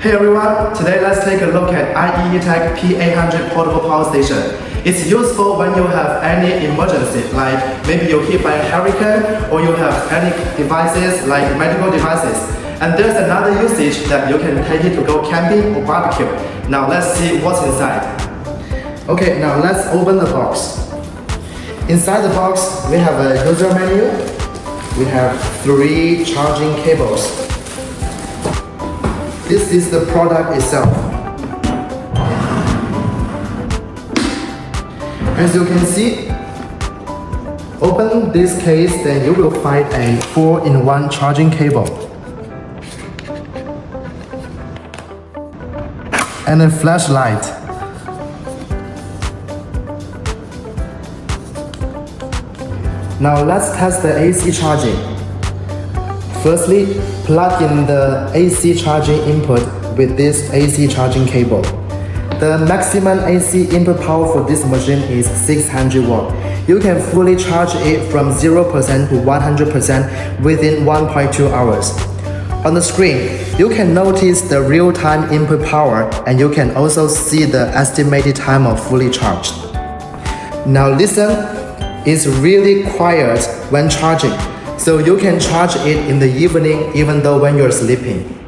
Hey everyone, today let's take a look at IEETek P800 portable power station. It's useful when you have any emergency, like maybe you're hit by a hurricane or you have any devices like medical devices. And there's another usage that you can take it to go camping or barbecue. Now let's see what's inside. Okay, now let's open the box. Inside the box, we have a user manual. We have 3 charging cables. This is the product itself. As you can see, open this case, then you will find a 4-in-1 charging cable and a flashlight. Now let's test the AC charging. Firstly, plug in the AC charging input with this AC charging cable. The maximum AC input power for this machine is 600 watts. You can fully charge it from 0% to 100% within 1.2 hours. On the screen, you can notice the real-time input power and you can also see the estimated time of fully charged. Now listen, it's really quiet when charging. So you can charge it in the evening even though when you're sleeping.